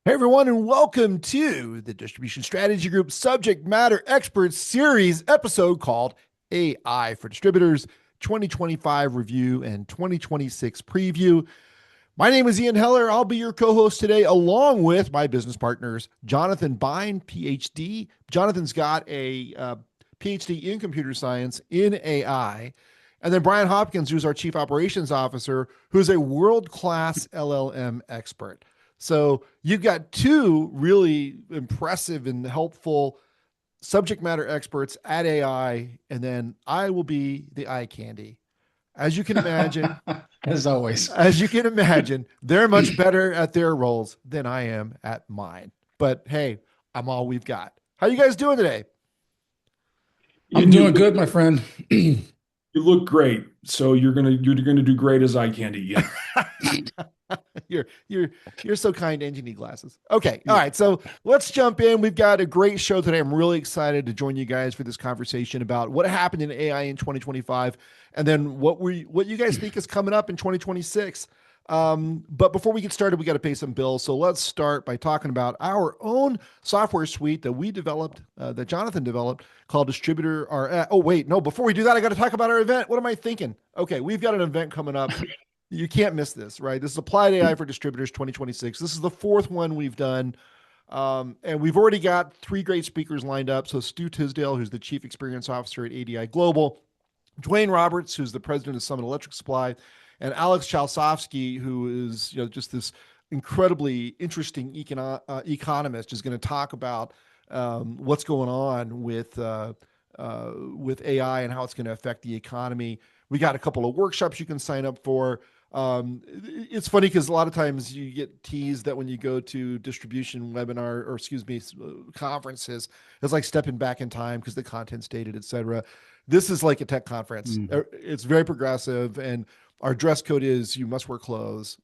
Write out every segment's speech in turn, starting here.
Hey everyone, and welcome to the Distribution Strategy Group Subject Matter Experts Series episode called AI for Distributors 2025 Review and 2026 Preview. My name is Ian Heller. I'll be your co-host today, along with my business partners, Jonathan Bine, PhD. Jonathan's got a PhD in computer science in AI. And then Brian Hopkins, who's our chief operations officer, who's a world-class LLM expert. So you've got two really impressive and helpful subject matter experts at AI, and then I will be the eye candy. As you can imagine, As always. they're much better at their roles than I am at mine. But hey, I'm all we've got. How you guys doing today? I'm Ian, doing good, my friend. you look great. So you're gonna do great as eye candy, Ian. you're so kind, and you need glasses. Okay, all Yeah. right. So let's jump in. We've got a great show today. I'm really excited to join you guys for this conversation about what happened in AI in 2025, and then what you guys think is coming up in 2026. But before we get started, we got to pay some bills. So let's start by talking about our own software suite that we developed, that Jonathan developed, called Distributor. Oh wait, no. Before we do that, I got to talk about our event. What am I thinking? Okay, we've got an event coming up. You can't miss this, right? This is Applied AI for Distributors 2026. This is the fourth one we've done. And we've already got three great speakers lined up. So Stu Tisdale, who's the Chief Experience Officer at ADI Global, Dwayne Roberts, who's the President of Summit Electric Supply, and Alex Chalsofsky, who is just this incredibly interesting economist, is going to talk about what's going on with AI and how it's going to affect the economy. We got a couple of workshops you can sign up for. It's funny because a lot of times you get teased that when you go to distribution webinar, or excuse me, conferences, it's like stepping back in time because the content's dated, et cetera. This is like a tech conference. Mhm. It's very progressive, and our dress code is you must wear clothes.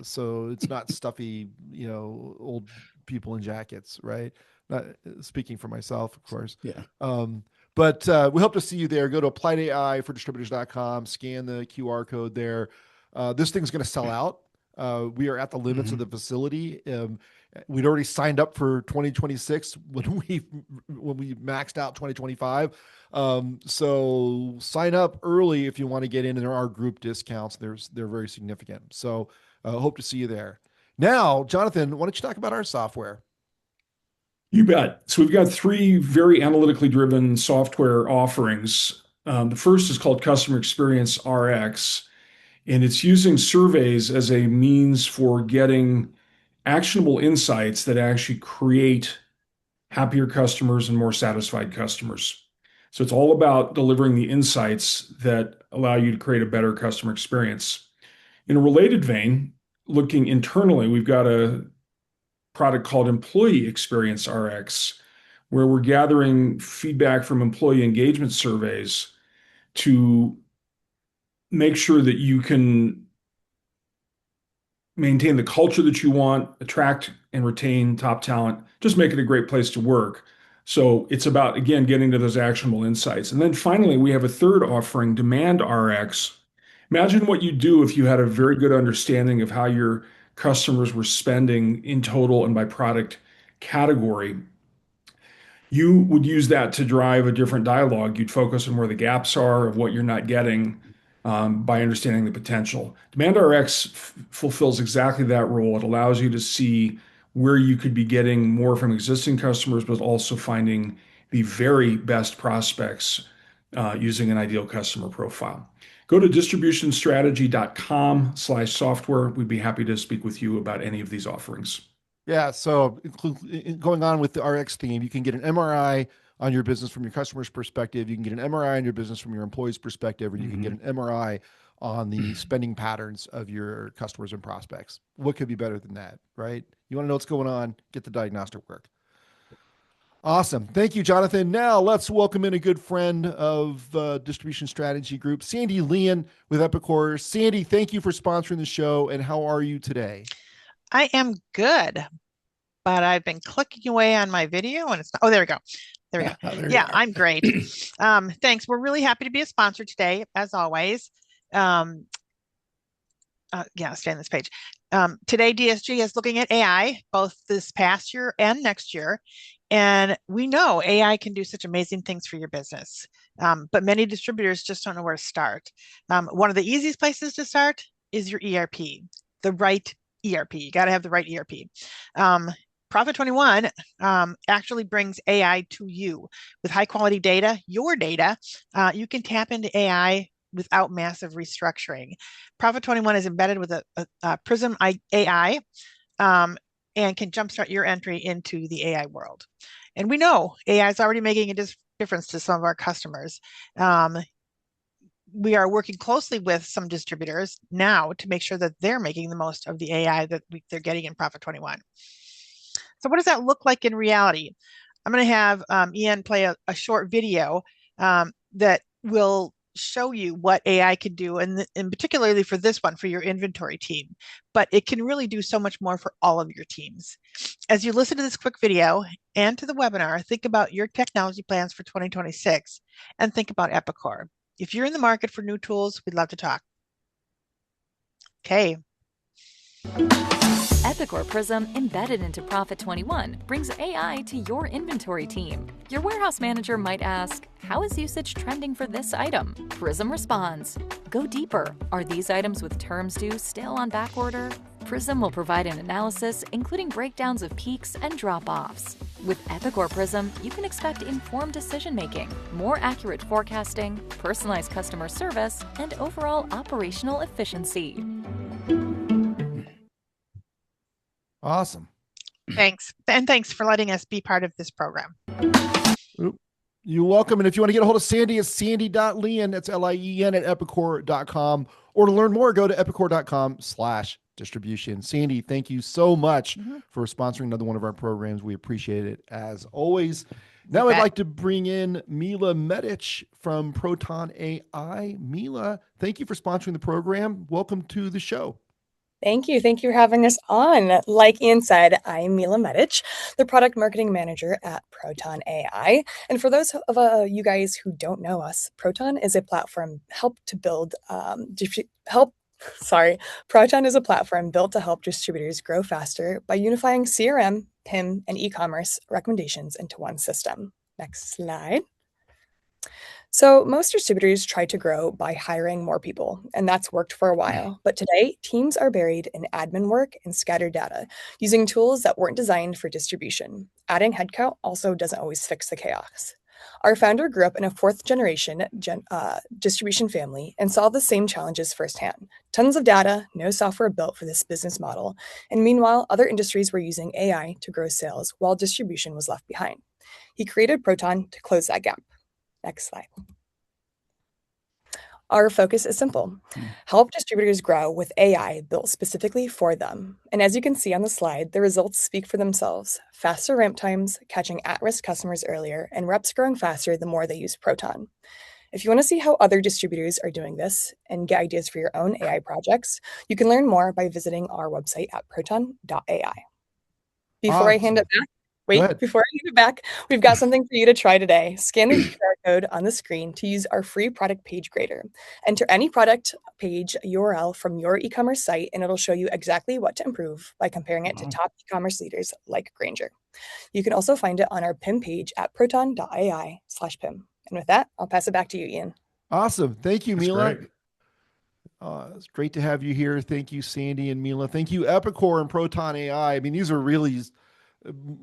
So it's not stuffy, old people in jackets, right? Not speaking for myself, of course. Yeah. But we hope to see you there. Go to appliedai4distributors.com, scan the QR code there. This thing's going to sell out. We are at the limits of Mhm. the facility. We'd already signed up for 2026 when we maxed out 2025. So sign up early if you want to get in. And there are group discounts. They're very significant. So hope to see you there. Now, Jonathan, why don't you talk about our software? You bet. So we've got three very analytically driven software offerings. The first is called Customer Experience RX, and it's using surveys as a means for getting actionable insights that actually create happier customers and more satisfied customers. So it's all about delivering the insights that allow you to create a better customer experience. In a related vein, looking internally, we've got a product called Employee Experience RX, where we're gathering feedback from employee engagement surveys to make sure that you can maintain the culture that you want, attract and retain top talent, just make it a great place to work. So it's about, again, getting to those actionable insights. And then finally, we have a third offering, Demand RX. Imagine what you'd do if you had a very good understanding of how your customers were spending in total and by product category. You would use that to drive a different dialogue. You'd focus on where the gaps are of what you're not getting by understanding the potential. DemandRx fulfills exactly that role. It allows you to see where you could be getting more from existing customers, but also finding the very best prospects using an ideal customer profile. Go to distributionstrategy.com/software. We'd be happy to speak with you about any of these offerings. Yeah, so going on with the RX theme, you can get an MRI on your business from your customer's perspective. You can get an MRI on your business from your employee's perspective, or you can get Mhm. an MRI on the spending patterns of your customers and prospects. What could be better than that, right? You want to know what's going on, get the diagnostic work. Awesome. Thank you, Jonathan. Now let's welcome in a good friend of Distribution Strategy Group, Sandy Leon with Epicor. Sandy, thank you for sponsoring the show. And how are you today? I am good, but I've been clicking away on my video and it's not, oh, there we go. There we go. There you Yeah, are. I'm great. Thanks. We're really happy to be a sponsor today, as always. Um, stay on this page. Today, DSG is looking at AI, both this past year and next year. And we know AI can do such amazing things for your business. But many distributors just don't know where to start. One of the easiest places to start is your ERP, the right ERP. You got to have the right ERP. Profit 21 actually brings AI to you with high quality data, your data. You can tap into AI without massive restructuring. Profit 21 is embedded with a Prism AI and can jumpstart your entry into the AI world. And we know AI is already making a difference to some of our customers. We are working closely with some distributors now to make sure that they're making the most of the AI that they're getting in Profit 21. So what does that look like in reality? I'm going to have Ian play a short video that will show you what AI can do, and particularly for this one, for your inventory team. But it can really do so much more for all of your teams. As you listen to this quick video and to the webinar, think about your technology plans for 2026 and think about Epicor. If you're in the market for new tools, we'd love to talk. Okay. Epicor Prism embedded into Profit 21 brings AI to your inventory team. Your warehouse manager might ask, how is usage trending for this item? Prism responds, go deeper. Are these items with terms due still on back order? Prism will provide an analysis, including breakdowns of peaks and drop-offs. With Epicor Prism, you can expect informed decision-making, more accurate forecasting, personalized customer service, and overall operational efficiency. Awesome. Thanks. And thanks for letting us be part of this program. You're welcome. And if you want to get a hold of Sandy, it's sandy.lien. That's LIEN at epicor.com. Or to learn more, go to epicor.com/distribution. Sandy, thank you so much for sponsoring another one of our programs. We appreciate it as always. Now I'd like to bring in Mila Medic from Proton AI. Mila, thank you for sponsoring the program. Welcome to the show. Thank you. Thank you for having us on. Like Ian said, I'm Mila Medic, the product marketing manager at Proton AI. And for those of you guys who don't know us, Proton is a platform Proton is a platform built to help distributors grow faster by unifying CRM, PIM, and e-commerce recommendations into one system. Next slide. So most distributors try to grow by hiring more people, and that's worked for a while. But today, teams are buried in admin work and scattered data, using tools that weren't designed for distribution. Adding headcount also doesn't always fix the chaos. Our founder grew up in a fourth-generation distribution family and saw the same challenges firsthand. Tons of data, no software built for this business model, and meanwhile, other industries were using AI to grow sales while distribution was left behind. He created Proton to close that gap. Next slide. Our focus is simple. Help distributors grow with AI built specifically for them. And as you can see on the slide, the results speak for themselves. Faster ramp times, catching at-risk customers earlier, and reps growing faster the more they use Proton. If you want to see how other distributors are doing this and get ideas for your own AI projects, you can learn more by visiting our website at proton.ai. Before I hand it back, before I hand it back, we've got something for you to try today. Scan the QR code on the screen to use our free product page grader. Enter any product page URL from your e-commerce site, and it'll show you exactly what to improve by comparing it to top e-commerce leaders like Grainger. You can also find it on our PIM page at proton.ai/PIM. And with that, I'll pass it back to you, Ian. Awesome. Thank you, Mila. Great. It's great to have you here. Thank you, Sandy and Mila. Thank you, Epicor and Proton AI. I mean, these are really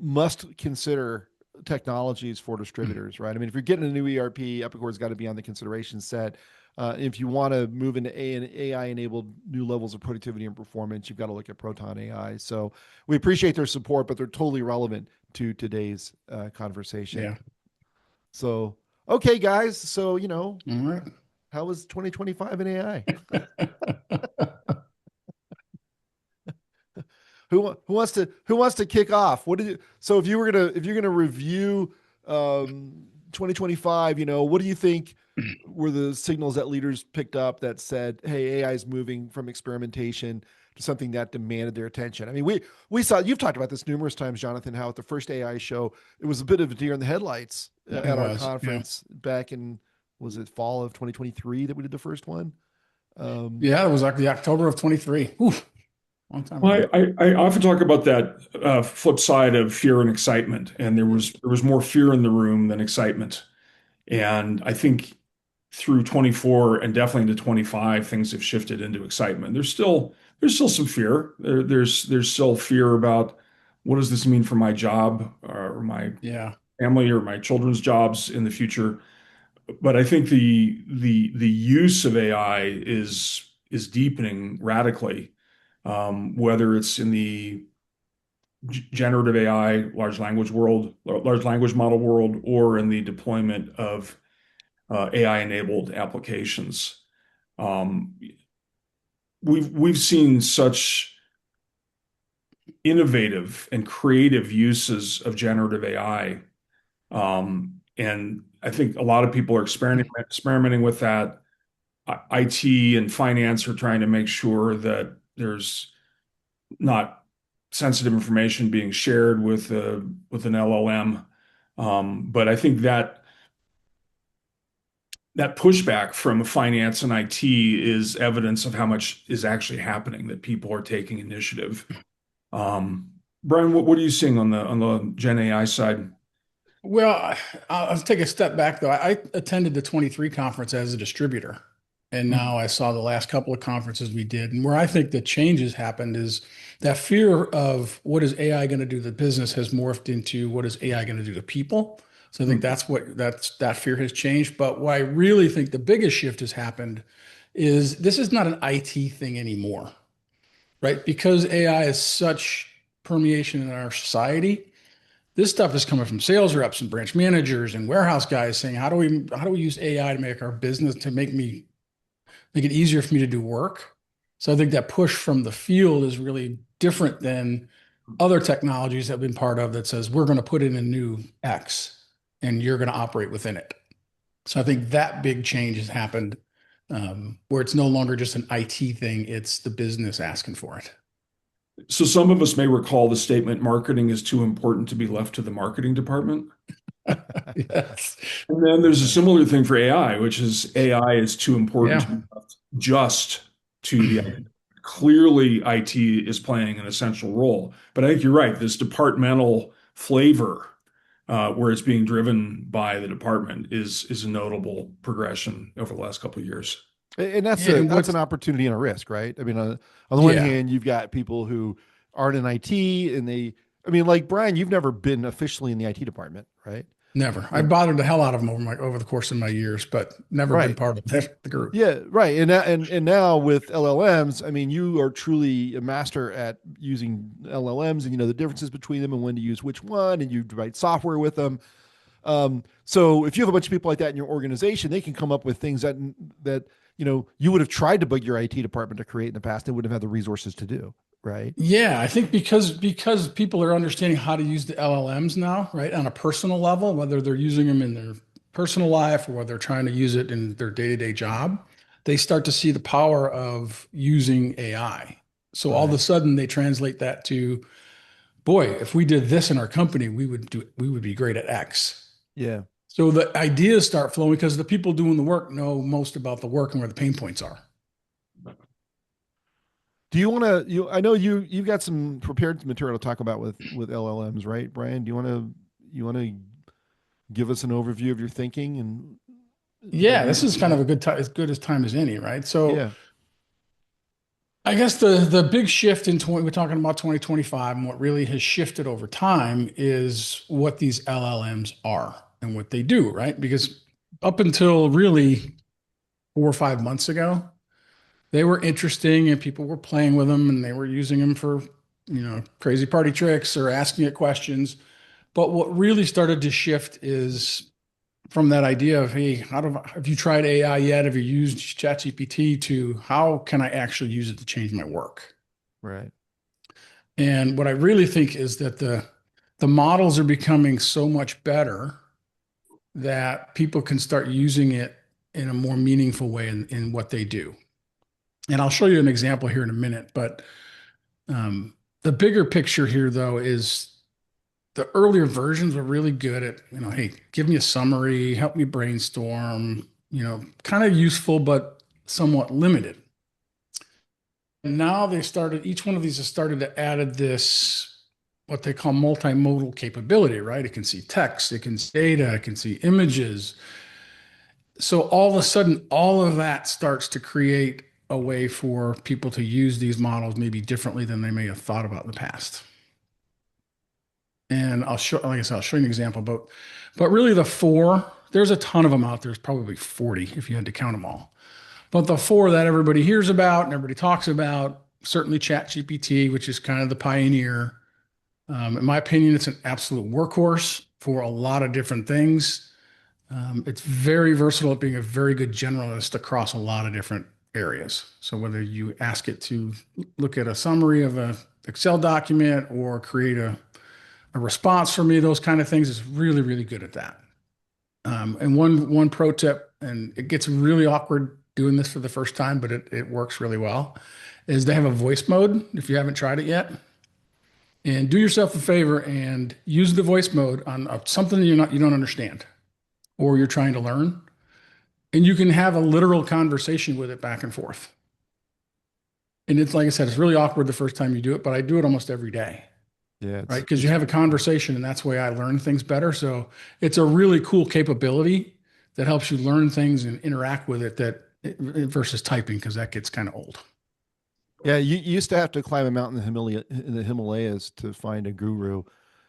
must consider technologies for distributors, right? I mean, if you're getting a new ERP, Epicor's got to be on the consideration set. If you want to move into AI-enabled new levels of productivity and performance, you've got to look at Proton AI. So we appreciate their support, but they're totally relevant to today's conversation. Yeah. So, okay, guys. So, All right. how was 2025 in AI? Who wants to kick off? So if you're gonna review 2025, what do you think were the signals that leaders picked up that said, hey, AI is moving from experimentation to something that demanded their attention? I mean, we saw, you've talked about this numerous times, Jonathan, how at the first AI show, it was a bit of a deer in the headlights at our conference back in, was it fall of 2023 that we did the first one? Yeah, it was like the October of 23. Oof, long time Well, ago. I often talk about that flip side of fear and excitement, and there was more fear in the room than excitement. And I think through 24 and definitely into 25, things have shifted into excitement. There's still some fear. There's still fear about what does this mean for my job or my Yeah. family or my children's jobs in the future. But I think the use of AI is deepening radically, whether it's in the generative AI, large language model world, or in the deployment of AI-enabled applications. Um, we've seen such innovative and creative uses of generative AI, and I think a lot of people are experimenting with that. IT and finance are trying to make sure that there's not sensitive information being shared with an LLM. But I think that pushback from finance and IT is evidence of how much is actually happening, that people are taking initiative. Um, Brian, what are you seeing on the Gen AI side? Well, I'll take a step back though. I attended the 23 conference as a distributor, and now I saw the last couple of conferences we did. And where I think the changes happened is that fear of what is AI going to do to the business has morphed into what is AI going to do to people. So I think that fear has changed. But what I really think the biggest shift has happened is this is not an IT thing anymore, right? Because AI is such permeation in our society. This stuff is coming from sales reps and branch managers and warehouse guys saying, how do we use AI to make our business to make it easier for me to do work? So I think that push from the field is really different than other technologies that have been part of that says we're going to put in a new X and you're going to operate within it. So I think that big change has happened, where it's no longer just an IT thing, it's the business asking for it. So some of us may recall the statement, marketing is too important to be left to the marketing department. Yes. And then there's a similar thing for AI, which is AI is too important to Yeah. be left just to the IT. Clearly, IT is playing an essential role. But I think you're right. This departmental flavor, where it's being driven by the department, is a notable progression over the last couple of years. And that's Yeah. a And that's what's, an opportunity and a risk, right? I mean, on the one yeah. hand, you've got people who aren't in IT, and I mean, like Brian, you've never been officially in the IT department, right? Never. I And bothered the hell out of them over the course of my years, but never been right, part of the group. yeah, right. And now with LLMs, I mean, you are truly a master at using LLMs, and you know the differences between them and when to use which one, and you write software with them. So if you have a bunch of people like that in your organization, they can come up with things that you would have tried to bug your IT department to create in the past. They wouldn't have had the resources to do, right? Yeah, I think because people are understanding how to use the LLMs now, right, on a personal level, whether they're using them in their personal life or whether they're trying to use it in their day-to-day job, they start to see the power of using AI. So all of a Right. sudden they translate that to, boy, if we did this in our company, we would be great at X. Yeah. So the ideas start flowing because the people doing the work know most about the work and where the pain points are. Do you want to? I know you've got some prepared material to talk about with LLMs, right, Brian? Do you want to give us an overview of your thinking and Yeah, maybe this is kind yeah of a good time, as good as time as any, right? So yeah I guess the big shift in 20, we're talking about 2025, and what really has shifted over time is what these LLMs are and what they do, right? Because up until really 4 or 5 months ago, they were interesting and people were playing with them and they were using them for, crazy party tricks or asking it questions. But what really started to shift is from that idea of, hey, have you tried AI yet? Have you used ChatGPT, to how can I actually use it to change my work? right And what I really think is that the models are becoming so much better that people can start using it in a more meaningful way in what they do. And I'll show you an example here in a minute, but um, the bigger picture here, though, is the earlier versions were really good at, hey, give me a summary, help me brainstorm, kind of useful, but somewhat limited. now each one of these has started to add this, what they call multimodal capability, right? It can see text, it can see data, it can see images. So all of a sudden, all of that starts to create a way for people to use these models maybe differently than they may have thought about in the past. And I'll show, like I said, I'll show you an example, but really the four, there's a ton of them out there. There's probably 40 if you had to count them all. But the four that everybody hears about and everybody talks about, certainly ChatGPT, which is kind of the pioneer. In my opinion, it's an absolute workhorse for a lot of different things. It's very versatile at being a very good generalist across a lot of different areas. So whether you ask it to look at a summary of an Excel document or create a response for me, those kind of things, it's really, really good at that. And one pro tip, and it gets really awkward doing this for the first time, but it works really well, is they have a voice mode if you haven't tried it yet. And do yourself a favor and use the voice mode on something you don't understand or you're trying to learn. And you can have a literal conversation with it back and forth. And it's like I said, it's really awkward the first time you do it, but I do it almost every day. Yeah. Right. Because you have a conversation and that's the way I learn things better. So it's a really cool capability that helps you learn things and interact with it versus typing, because that gets kind of old. Yeah. You used to have to climb a mountain in the Himalayas to find a guru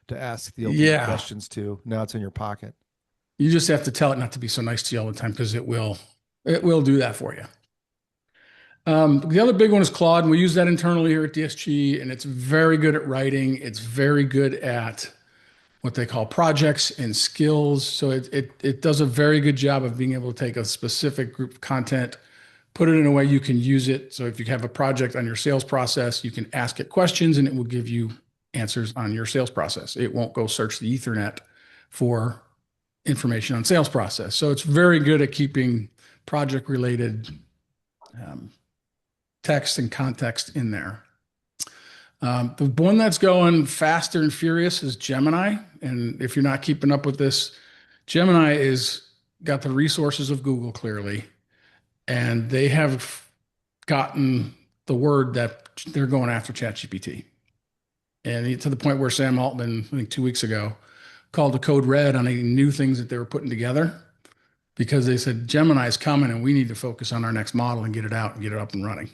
to ask the open questions to. Now it's in your pocket. You just have to tell it not to be so nice to you all the time, because it will do that for you. The other big one is Claude, and we use that internally here at DSG, and it's very good at writing. It's very good at what they call projects and skills. So it does a very good job of being able to take a specific group of content, put it in a way you can use it. So if you have a project on your sales process, you can ask it questions and it will give you answers on your sales process. It won't go search the Ethernet for information on sales process. So it's very good at keeping project related text and context in there. The one that's going faster and furious is Gemini. And if you're not keeping up with this, Gemini is got the resources of Google clearly, and they have gotten the word that they're going after ChatGPT. And to the point where Sam Altman, I think 2 weeks ago, called the code red on any new things that they were putting together, because they said Gemini is coming and we need to focus on our next model and get it out and get it up and running.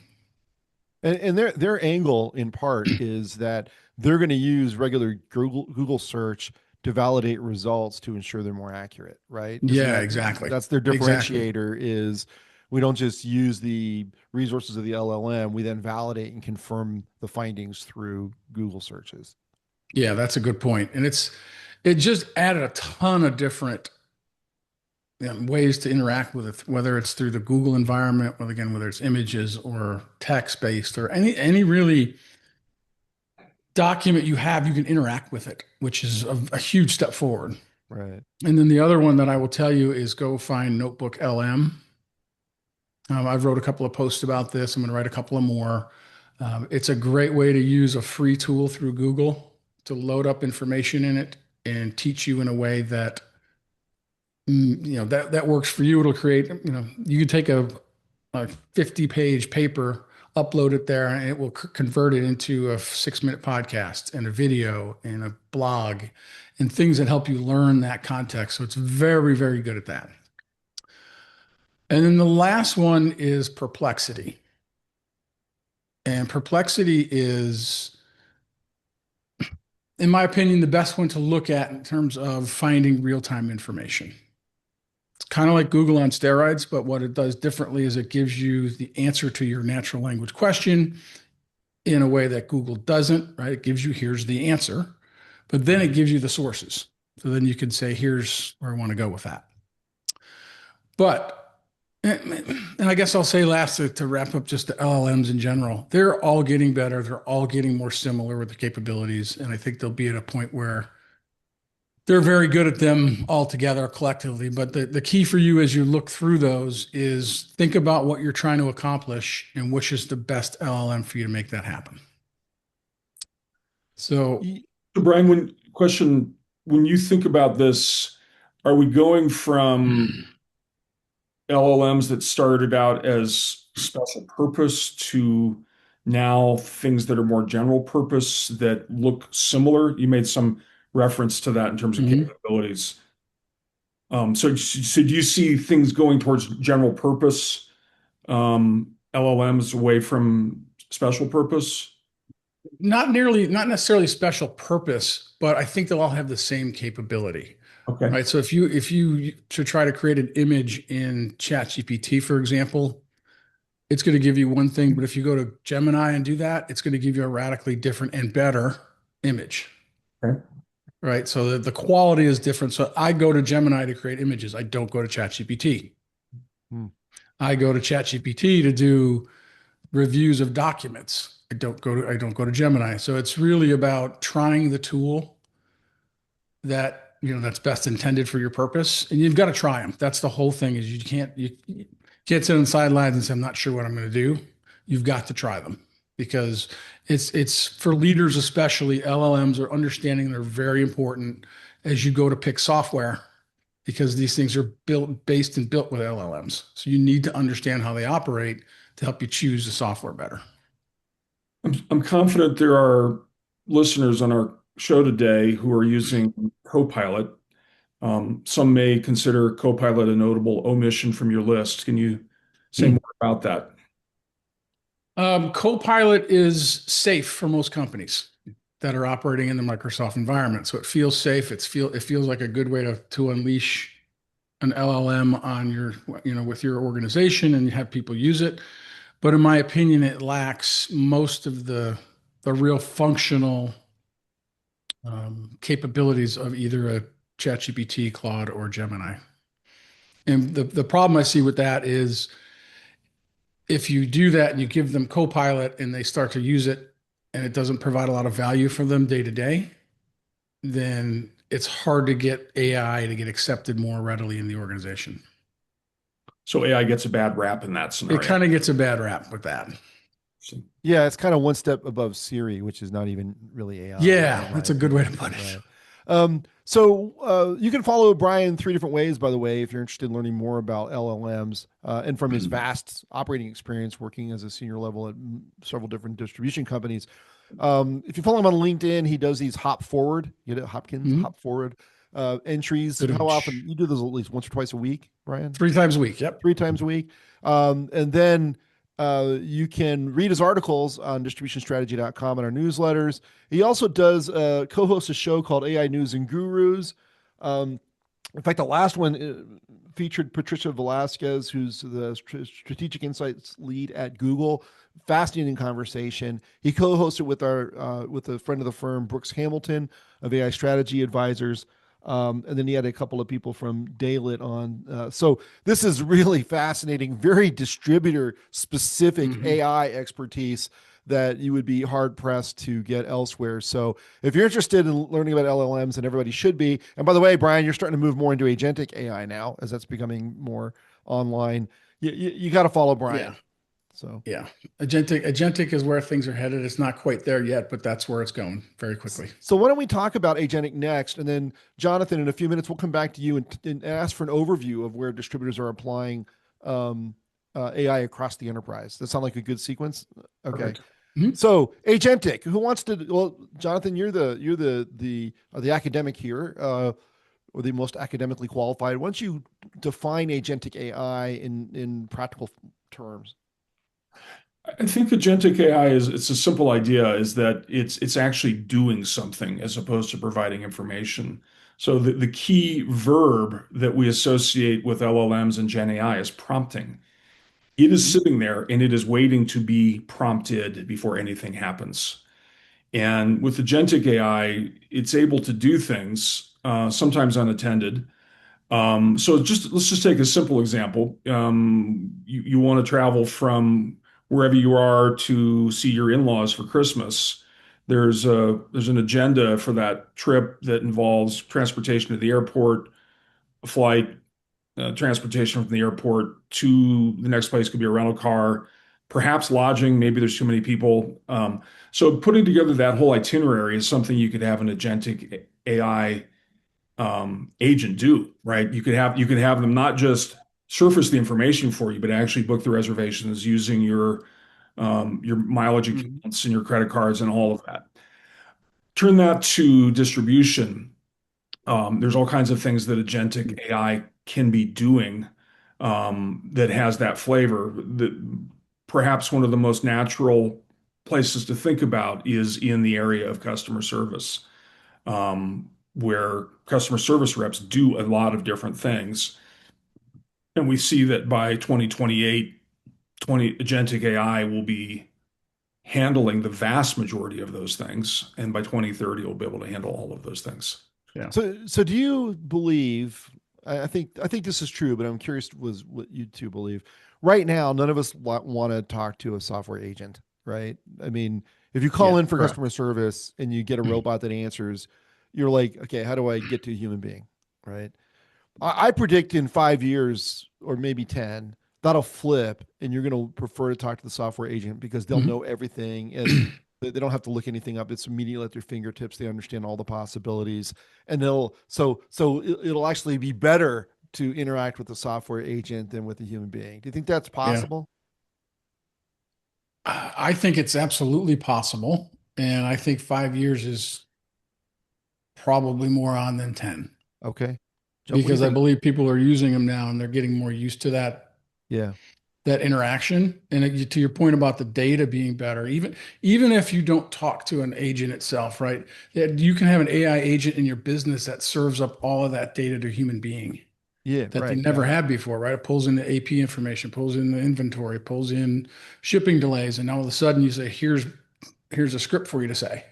And their angle in part is that they're going to use regular Google search to validate results to ensure they're more accurate, right? Exactly. That's their differentiator. Is we don't just use the resources of the LLM, we then validate and confirm the findings through Google searches. Yeah, that's a good point. And it just added a ton of different ways to interact with it, whether it's through the Google environment, whether it's images or text-based or any really document you have, you can interact with it, which is a huge step forward. Right. And then the other one that I will tell you is go find Notebook LM. I've wrote a couple of posts about this. I'm going to write a couple of more. It's a great way to use a free tool through Google to load up information in it and teach you in a way that that works for you. It'll create, you can take a 50-page paper, upload it there, and it will convert it into a 6-minute podcast and a video and a blog and things that help you learn that context. So it's very, very good at that. And then the last one is Perplexity. And Perplexity is, in my opinion, the best one to look at in terms of finding real-time information. It's kind of like Google on steroids, but what it does differently is it gives you the answer to your natural language question in a way that Google doesn't, right? It gives you, here's the answer, but then it gives you the sources. So then you can say, here's where I want to go with that. But, and I guess I'll say last to wrap up just the LLMs in general, they're all getting better. They're all getting more similar with the capabilities. And I think they'll be at a point where they're very good at them all together collectively. But the key for you as you look through those is think about what you're trying to accomplish and which is the best LLM for you to make that happen. So Brian, when you think about this, are we going from LLMs that started out as special purpose to now things that are more general purpose that look similar. You made some reference to that in terms of Mhm. capabilities. So do you see things going towards general purpose LLMs away from special purpose? Not necessarily special purpose, but I think they'll all have the same capability. Okay. Right. So if you to try to create an image in ChatGPT, for example, it's going to give you one thing, but if you go to Gemini and do that, it's going to give you a radically different and better image. Okay. Right. So the quality is different. So I go to Gemini to create images. I don't go to ChatGPT. Hmm. I go to ChatGPT to do reviews of documents. I don't go to Gemini. So it's really about trying the tool that that's best intended for your purpose, and you've got to try them. That's the whole thing. Is you can't sit on the sidelines and say I'm not sure what I'm going to do. You've got to try them because it's for leaders especially. LLMs are understanding they're very important as you go to pick software because these things are based and built with LLMs. So you need to understand how they operate to help you choose the software better. I'm confident there are listeners on our show today who are using Copilot. Some may consider Copilot a notable omission from your list. Can you say more about that? Copilot is safe for most companies that are operating in the Microsoft environment. So it feels safe. It feels like a good way to unleash an LLM on with your organization and have people use it. But in my opinion, it lacks most of the real functional capabilities of either a ChatGPT, Claude, or Gemini. And the problem I see with that is if you do that and you give them Copilot and they start to use it and it doesn't provide a lot of value for them day to day, then it's hard to get AI to get accepted more readily in the organization. So AI gets a bad rap in that It scenario. kind of gets a bad rap with that. Yeah, it's kind of one step above Siri, which is not even really AI. Yeah, in my that's a good way to opinion. put it. Right. You can follow Brian three different ways, by the way, if you're interested in learning more about LLMs and from his vast operating experience working as a senior level at several different distribution companies. If you follow him on LinkedIn, he does these hop forward, Hopkins, Mhm. hop forward entries. How often you do those? At least once or twice a week, Brian? 3 times a week. Yep. 3 times a week. And then you can read his articles on distributionstrategy.com and our newsletters. He also does co-host a show called AI News and Gurus. In fact, the last one featured Patricia Velasquez, who's the strategic insights lead at Google. Fascinating conversation. He co-hosted with a friend of the firm, Brooks Hamilton of AI Strategy Advisors. And then he had a couple of people from Daylit on. So this is really fascinating, very distributor specific AI expertise that you would be hard pressed to get elsewhere. So if you're interested in learning about LLMs, and everybody should be, and by the way, Brian, you're starting to move more into agentic AI now as that's becoming more online. You got to follow Brian. Yeah. So Yeah. Agentic is where things are headed. It's not quite there yet, but that's where it's going very quickly. So why don't we talk about agentic next, and then Jonathan, in a few minutes, we'll come back to you and ask for an overview of where distributors are applying AI across the enterprise. That sound like a good sequence? Okay. Mhm. So agentic. Who wants to? Well, Jonathan, you're the academic here, or the most academically qualified. Why don't you define agentic AI in practical terms? I think agentic AI it's a simple idea is that it's actually doing something as opposed to providing information. So the key verb that we associate with LLMs and Gen AI is prompting. It is sitting there and it is waiting to be prompted before anything happens. And with agentic AI, it's able to do things, sometimes unattended. So let's just take a simple example. You want to travel from wherever you are to see your in-laws for Christmas. There's an agenda for that trip that involves transportation to the airport, a flight, transportation from the airport to the next place could be a rental car, perhaps lodging. Maybe there's too many people. So putting together that whole itinerary is something you could have an agentic AI agent do, right? You could have them not just surface the information for you, but actually book the reservations using your your mileage accounts and your credit cards and all of that. Turn that to distribution. There's all kinds of things that agentic AI can be doing that has that flavor. Perhaps one of the most natural places to think about is in the area of customer service, where customer service reps do a lot of different things. And we see that by 2028, agentic AI will be handling the vast majority of those things. And by 2030, it'll be able to handle all of those things. Yeah. So do you believe, I think this is true, but I'm curious was what you two believe. Right now, none of us want to talk to a software agent, right? I mean, if you call in for customer service and you get a robot that answers, you're like, okay, how do I get to a human being, right? I predict in 5 years or maybe 10, that'll flip and you're going to prefer to talk to the software agent because they'll know everything and they don't have to look anything up. It's immediately at their fingertips. They understand all the possibilities and it'll actually be better to interact with the software agent than with a human being. Do you think that's possible? Yeah. I think it's absolutely possible. And I think 5 years is probably more on than 10. Okay. Joe, because I believe people are using them now and they're getting more used to that. Yeah. That interaction. And to your point about the data being better, even if you don't talk to an agent itself, right? You can have an AI agent in your business that serves up all of that data to a human being. Yeah. That they never had before, right? It pulls in the AP information, pulls in the inventory, pulls in shipping delays. And all of a sudden you say, here's a script for you to say.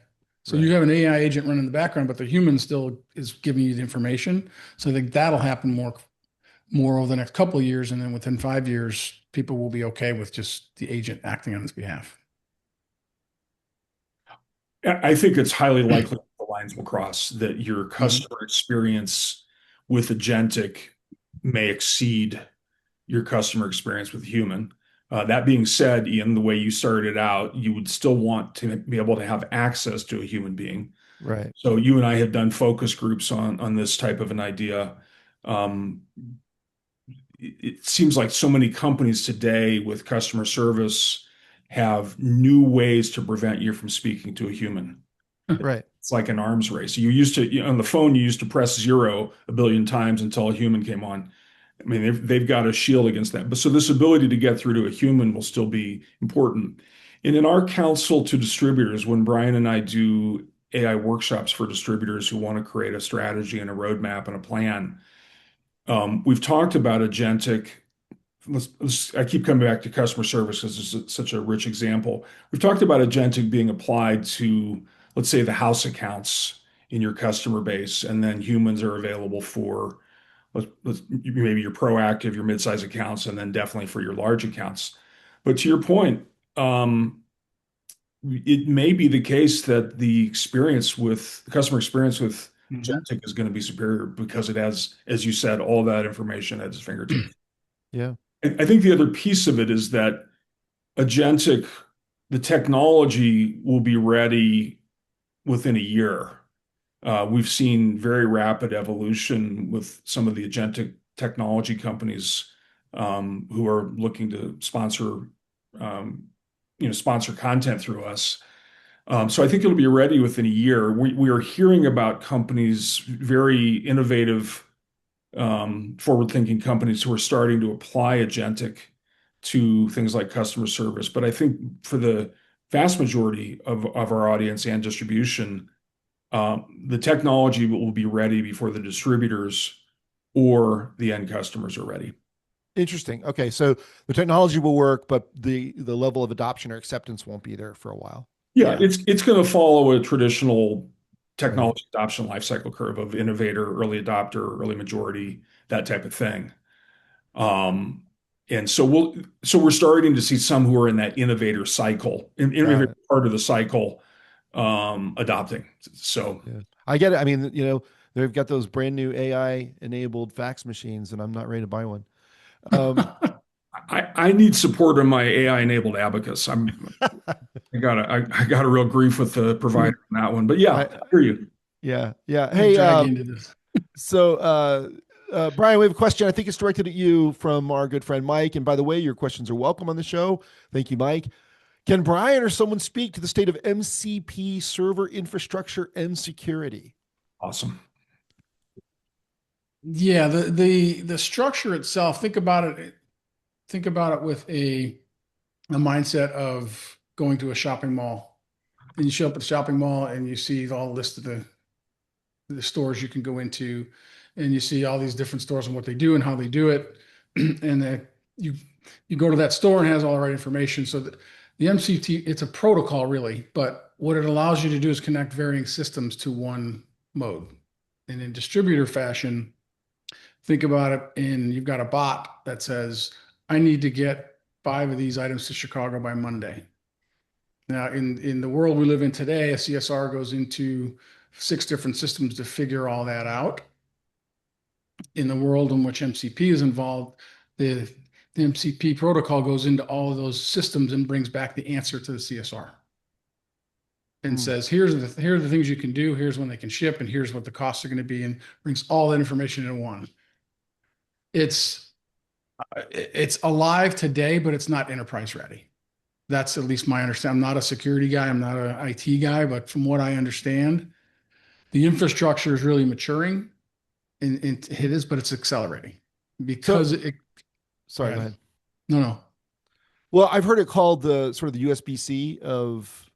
So you have an AI agent running in the background, but the human still is giving you the information. So I think that'll happen more over the next couple of years. And then within 5 years, people will be okay with just the agent acting on his behalf. I think it's highly likely the lines will cross, that your customer experience with agentic may exceed your customer experience with human. That being said, Ian, the way you started out, you would still want to be able to have access to a human being. Right. So you and I have done focus groups on this type of an idea. It seems like so many companies today with customer service have new ways to prevent you from speaking to a human. Right. It's like an arms race. You used to, on the phone, you used to press 0 a billion times until a human came on. I mean, they've got a shield against that. But so this ability to get through to a human will still be important. And in our counsel to distributors, when Brian and I do AI workshops for distributors who want to create a strategy and a roadmap and a plan, we've talked about agentic. I keep coming back to customer service because it's such a rich example. We've talked about agentic being applied to, let's say, the house accounts in your customer base, and then humans are available for maybe your proactive, your mid-size accounts, and then definitely for your large accounts. But to your point, it may be the case that the customer experience with agentic is going to be superior because it has, as you said, all that information at its fingertips. Yeah. I think the other piece of it is that agentic, the technology will be ready within a year. We've seen very rapid evolution with some of the agentic technology companies who are looking to sponsor content through us. So I think it'll be ready within a year. We are hearing about companies, very innovative, forward-thinking companies who are starting to apply agentic to things like customer service. But I think for the vast majority of our audience and distribution, the technology will be ready before the distributors or the end customers are ready. Interesting. Okay, so the technology will work, but the level of adoption or acceptance won't be there for a while. Yeah, it's going to follow a traditional technology adoption lifecycle curve of innovator, early adopter, early majority, that type of thing. And so we're starting to see some who are in that innovator cycle, innovator part of the cycle, adopting. So I get it. I mean, they've got those brand new AI enabled fax machines, and I'm not ready to buy one. I need support on my AI enabled abacus. I got a real grief with the provider on that one, but I hear you. Yeah. Hey, so Brian, we have a question. I think it's directed at you from our good friend Mike. And by the way, your questions are welcome on the show. Thank you, Mike. Can Brian or someone speak to the state of MCP server infrastructure and security? Awesome. Yeah, the structure itself, think about it. Think about it with a mindset of going to a shopping mall. And you show up at the shopping mall and you see all the list of the stores you can go into, and you see all these different stores and what they do and how they do it. And you you go to that store and it has all the right information. So the MCT, it's a protocol really, but what it allows you to do is connect varying systems to one mode. And in distributor fashion, think about it in you've got a bot that says, I need to get 5 of these items to Chicago by Monday. Now, in the world we live in today, a CSR goes into 6 different systems to figure all that out. In the world in which MCP is involved, the MCP protocol goes into all of those systems and brings back the answer to the CSR and says, here are the things you can do, here's when they can ship, and here's what the costs are going to be, and brings all that information in one. It's alive today, but it's not enterprise ready. That's at least my understanding. I'm not a security guy. I'm not an IT guy, but from what I understand, the infrastructure is really maturing, and it is, but it's accelerating because Sorry, go ahead. No. Well, I've heard it called the sort of the USB-C of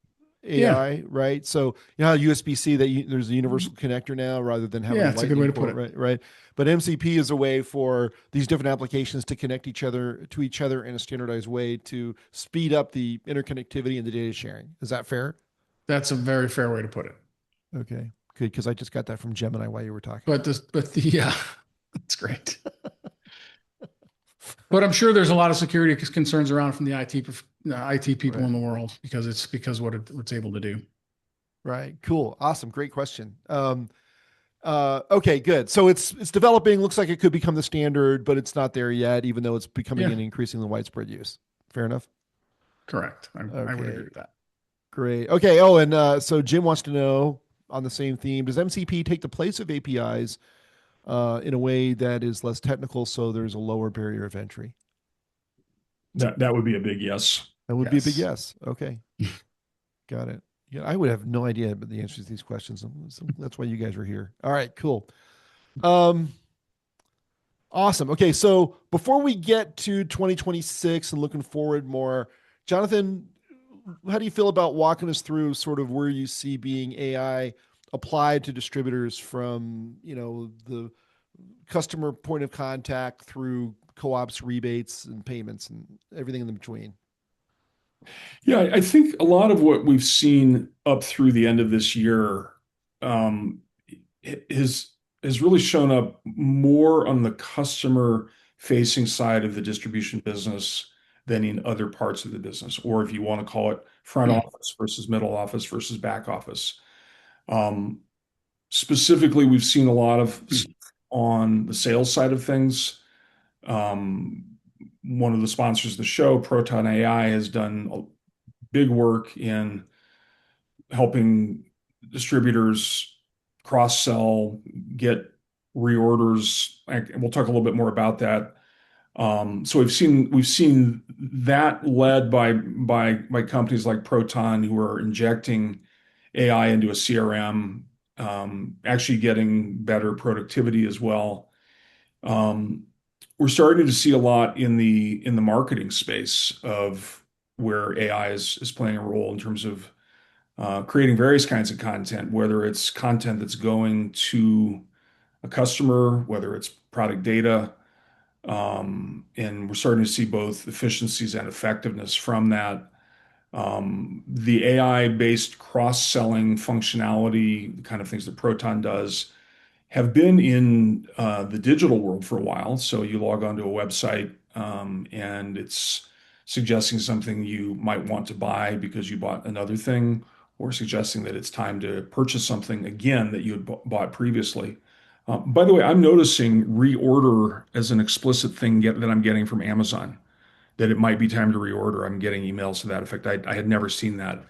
AI, right? So you know how USB-C there's a universal connector now rather than having a it's a good way to put it. right? But MCP is a way for these different applications to connect each other in a standardized way to speed up the interconnectivity and the data sharing. Is that fair? That's a very fair way to put it. Okay, good, because I just got that from Gemini while you were talking. That's great. But I'm sure there's a lot of security concerns around from the IT people in the world because what it's able to do. Right. Cool. Awesome. Great question. Okay, good. So it's developing. Looks like it could become the standard, but it's not there yet, even though it's becoming an increasingly widespread use. Fair enough. Correct. I would agree with that. Great. Okay. Oh, and so Jim wants to know on the same theme: does MCP take the place of APIs in a way that is less technical, so there's a lower barrier of entry? That would be a big yes. That would be a big yes. Okay. Got it. Yeah, I would have no idea about the answers to these questions. So that's why you guys are here. All right, cool. Awesome. Okay, so before we get to 2026 and looking forward more, Jonathan, how do you feel about walking us through sort of where you see being AI applied to distributors from, the customer point of contact through co-ops, rebates, and payments, and everything in between? Yeah, I think a lot of what we've seen up through the end of this year has really shown up more on the customer-facing side of the distribution business than in other parts of the business, or if you want to call it front office versus middle office versus back office. Specifically, we've seen a lot of on the sales side of things. One of the sponsors of the show, Proton AI, has done big work in helping distributors cross-sell, get reorders. And we'll talk a little bit more about that. So we've seen that led by companies like Proton, who are injecting AI into a CRM, actually getting better productivity as well. We're starting to see a lot in the marketing space of where AI is playing a role in terms of creating various kinds of content, whether it's content that's going to a customer, whether it's product data. And we're starting to see both efficiencies and effectiveness from that. The AI-based cross-selling functionality, the kind of things that Proton does, have been in the digital world for a while. So you log onto a website and it's suggesting something you might want to buy because you bought another thing, or suggesting that it's time to purchase something again that you had bought previously. By the way, I'm noticing reorder as an explicit thing that I'm getting from Amazon, that it might be time to reorder. I'm getting emails to that effect. I had never seen that.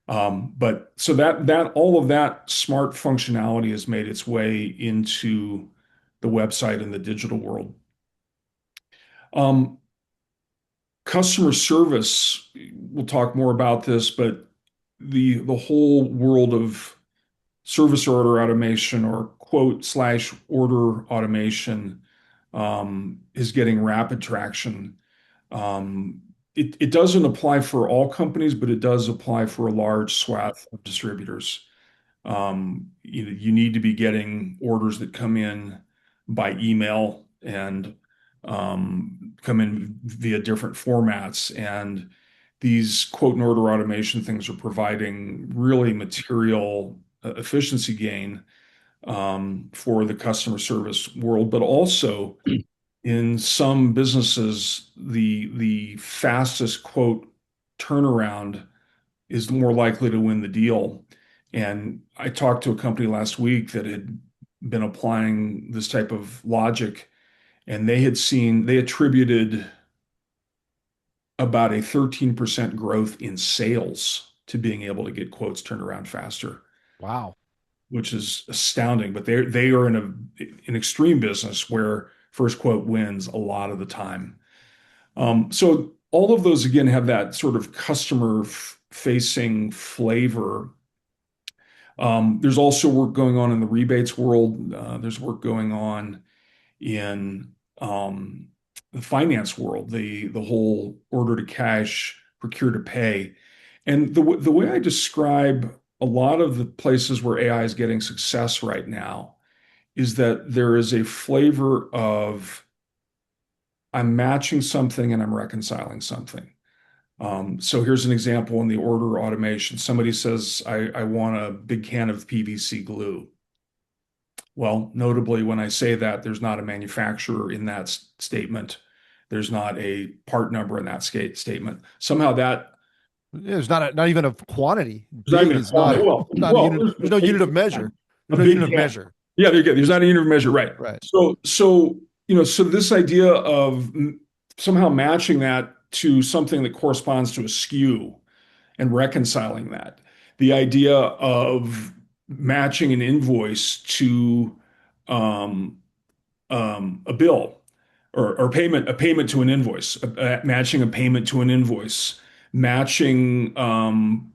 But so that all of that smart functionality has made its way into the website and the digital world. Customer service, we'll talk more about this, but the whole world of service order automation or quote slash order automation is getting rapid traction. Um, it doesn't apply for all companies, but it does apply for a large swath of distributors. You need to be getting orders that come in by email and come in via different formats. And these quote and order automation things are providing really material efficiency gain for the customer service world, but also in some businesses, the fastest quote turnaround is more likely to win the deal. And I talked to a company last week that had been applying this type of logic, and they attributed about a 13% growth in sales to being able to get quotes turned around faster, Wow. which is astounding. But they are in an extreme business where first quote wins a lot of the time. So all of those again have that sort of customer facing flavor. There's also work going on in the rebates world. There's work going on in the finance world, the whole order to cash, procure to pay. And the way I describe a lot of the places where AI is getting success right now is that there is a flavor of I'm matching something and I'm reconciling something. So here's an example in the order automation. Somebody says, I want a big can of PVC glue. Well, notably, when I say that, there's not a manufacturer in that statement. There's not a part number in that statement. Somehow that There's not even a quantity. there's not Big even a is not quantity. not a unit. There's no unit of measure. A There's no big unit of can. measure. Yeah, there you go. There's not a unit of measure, right? Right. So this idea of somehow matching that to something that corresponds to a SKU and reconciling that. The idea of matching an invoice to um, a bill or a payment to an invoice, matching a payment to an invoice, matching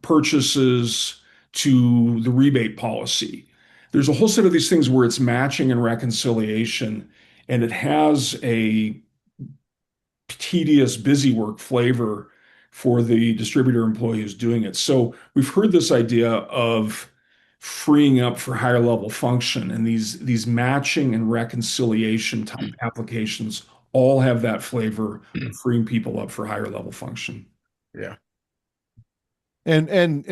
purchases to the rebate policy. There's a whole set of these things where it's matching and reconciliation, and it has a tedious, busy work flavor for the distributor employee who's doing it. So we've heard this idea of freeing up for higher level function, and these matching and reconciliation type applications all have that flavor of freeing people up for higher level function. Yeah. And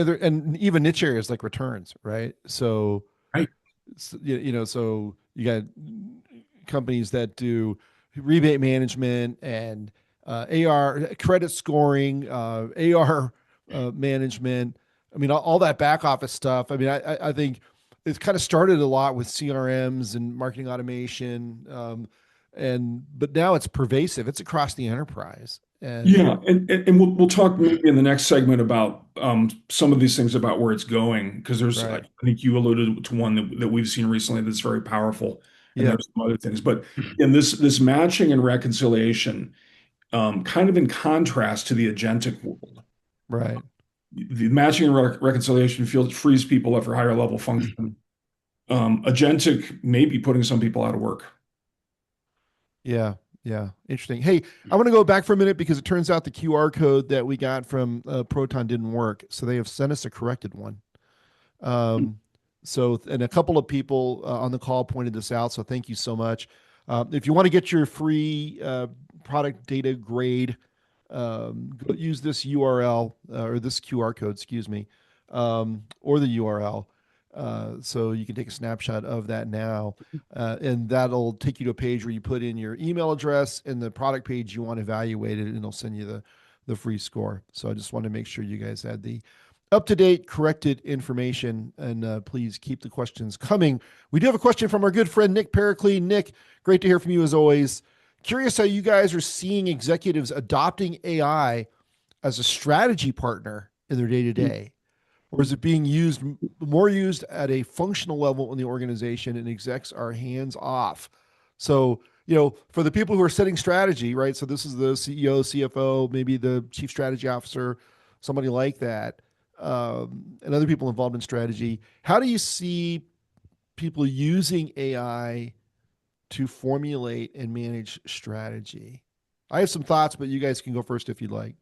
even niche areas like returns, right? So, Right. so you got companies that do rebate management and AR credit scoring, AR management. I mean, all that back office stuff. I mean, I think it's kind of started a lot with CRMs and marketing automation, but now it's pervasive. It's across the enterprise. And Yeah, and we'll talk maybe in the next segment about some of these things about where it's going because there's I right, think you alluded to one that we've seen recently that's very powerful, and yeah, there's some other things. But in this matching and reconciliation, kind of in contrast to the agentic world, right, the matching and reconciliation field frees people up for higher level function. Agentic may be putting some people out of work. yeah, yeah. Interesting. Hey, I want to go back for a minute because it turns out the QR code that we got from Proton didn't work, so they have sent us a corrected one. And a couple of people on the call pointed this out. So thank you so much. If you want to get your free product data grade, use this URL or this QR code, excuse me, or the URL. So you can take a snapshot of that now, and that'll take you to a page where you put in your email address and the product page you want evaluated, and it'll send you the free score. So I just want to make sure you guys had the up-to-date corrected information, and please keep the questions coming. We do have a question from our good friend Nick Pericles. Nick, great to hear from you as always. Curious how you guys are seeing executives adopting AI as a strategy partner in their day-to-day, or is it being more used at a functional level in the organization and execs are hands off? So for the people who are setting strategy, right? So this is the CEO, CFO, maybe the chief strategy officer, somebody like that, and other people involved in strategy. How do you see people using AI to formulate and manage strategy? I have some thoughts, but you guys can go first if you'd like.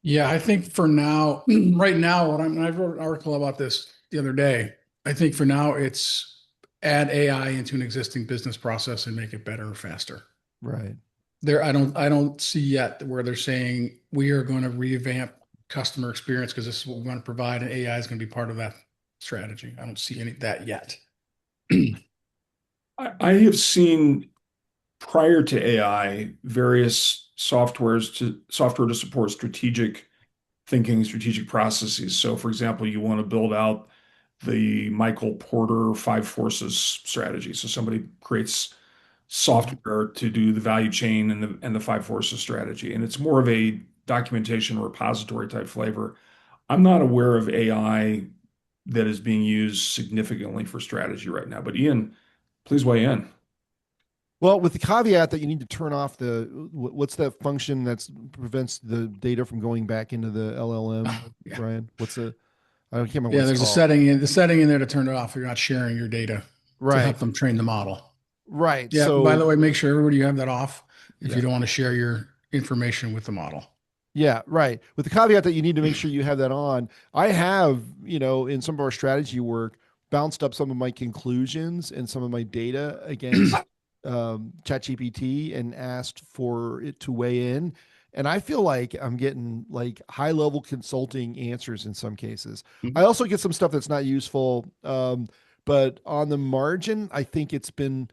Yeah, I think for now, right now, I wrote an article about this the other day. I think for now, it's add AI into an existing business process and make it better or faster. Right. I don't see yet where they're saying we are going to revamp customer experience because this is what we want to provide, and AI is going to be part of that strategy. I don't see any of that yet. I have seen prior to AI various software to support strategic thinking, strategic processes. So, for example, you want to build out the Michael Porter five forces strategy. So somebody creates software to do the value chain and the five forces strategy, and it's more of a documentation repository type flavor. I'm not aware of AI that is being used significantly for strategy right now. But Ian, please weigh in. Well, with the caveat that you need to turn off what's that function that prevents the data from going back into the LLM, Yeah. Brian? I can't remember what Yeah, it's there's a called. setting in there to turn it off. You're not sharing your data to Right. help them train the model. Right. Yeah, by the So way, make sure everybody you have that off if yeah. you don't want to share your information with the model. Yeah, right. With the caveat that you need to make sure you have that on. I have, in some of our strategy work, bounced up some of my conclusions and some of my data against ChatGPT and asked for it to weigh in. And I feel like I'm getting like high level consulting answers in some cases. I also get some stuff that's not useful, but on the margin, I think it's been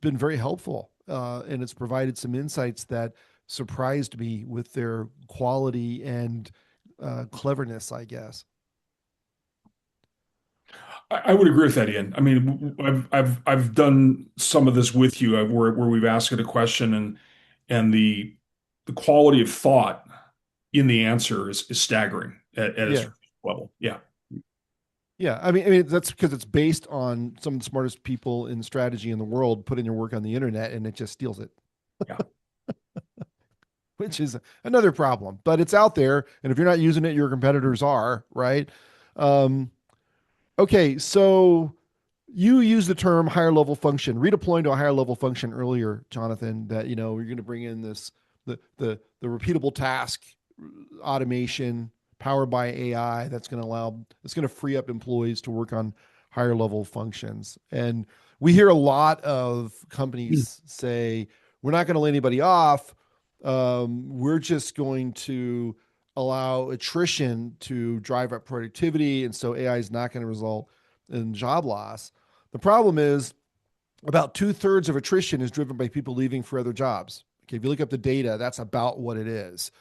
very helpful, and it's provided some insights that surprised me with their quality and cleverness, I guess. I would agree with that, Ian. I mean, I've done some of this with you where we've asked it a question and the quality of thought in the answer is staggering at a Yeah. certain level. Yeah. Yeah. I mean, that's because it's based on some of the smartest people in strategy in the world putting their work on the internet, and it just steals it, Yeah. which is another problem. But it's out there, and if you're not using it, your competitors are, right? Um, okay, so you use the term higher level function, redeploying to a higher level function earlier, Jonathan, that you're going to bring in the repeatable task automation powered by AI that's going to free up employees to work on higher level functions. And we hear a lot of companies say, we're not going to lay anybody off. We're just going to allow attrition to drive up productivity. And so AI is not going to result in job loss. The problem is about 2/3 of attrition is driven by people leaving for other jobs. Okay, if you look up the data, that's about what it is.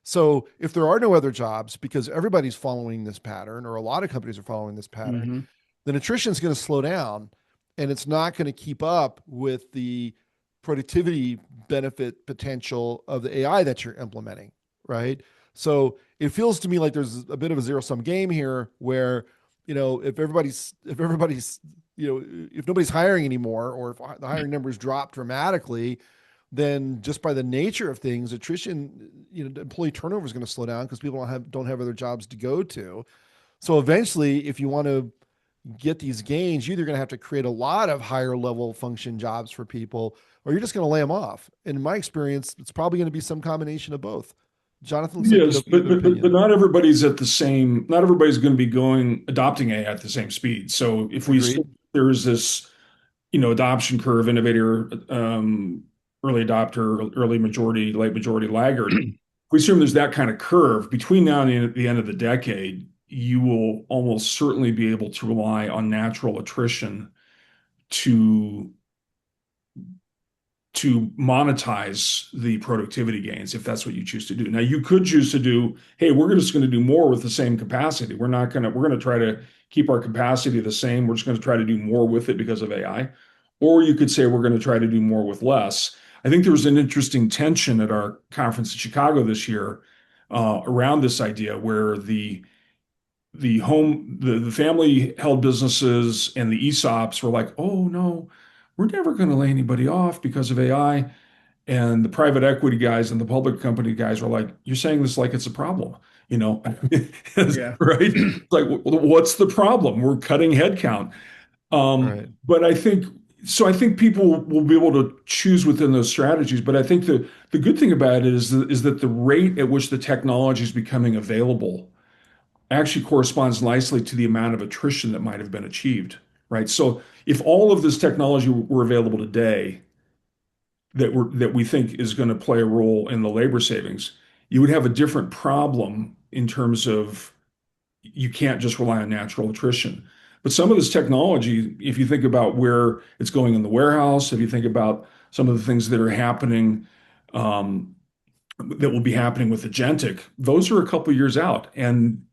So if there are no other jobs, because everybody's following this pattern, or a lot of companies are following this pattern, then attrition is going to slow down, and it's not going to keep up with the productivity benefit potential of the AI that you're implementing, right? So it feels to me like there's a bit of a zero sum game here where, if nobody's hiring anymore, or if the hiring numbers drop dramatically, then just by the nature of things, attrition, employee turnover is going to slow down because people don't have other jobs to go to. So eventually, if you want to get these gains, you're either going to have to create a lot of higher level function jobs for people, or you're just going to lay them off. And in my experience, it's probably going to be some combination of both. Jonathan, looks like you Yes, have another but opinion. not everybody's at the same. Not everybody's going to be adopting AI at the same speed. So if we Agreed. assume there's this, adoption curve, innovator, early adopter, early majority, late majority laggard. If we assume there's that kind of curve between now and the end of the decade, you will almost certainly be able to rely on natural attrition to to monetize the productivity gains if that's what you choose to do. Now you could choose to do, hey, we're just going to do more with the same capacity. We're going to try to keep our capacity the same. We're just going to try to do more with it because of AI. Or you could say we're going to try to do more with less. I think there was an interesting tension at our conference in Chicago this year around this idea where the family held businesses and the ESOPs were like, oh no, we're never going to lay anybody off because of AI. And the private equity guys and the public company guys were like, you're saying this like it's a problem, you know, Yeah. right? It's like, what's the problem? We're cutting headcount. Right. But I think so. I think people will be able to choose within those strategies. But I think the good thing about it is that the rate at which the technology is becoming available actually corresponds nicely to the amount of attrition that might have been achieved, right? So if all of this technology were available today that we think is going to play a role in the labor savings, you would have a different problem in terms of you can't just rely on natural attrition. But some of this technology, if you think about where it's going in the warehouse, if you think about some of the things that are happening, um, that will be happening with agentic, those are a couple years out. And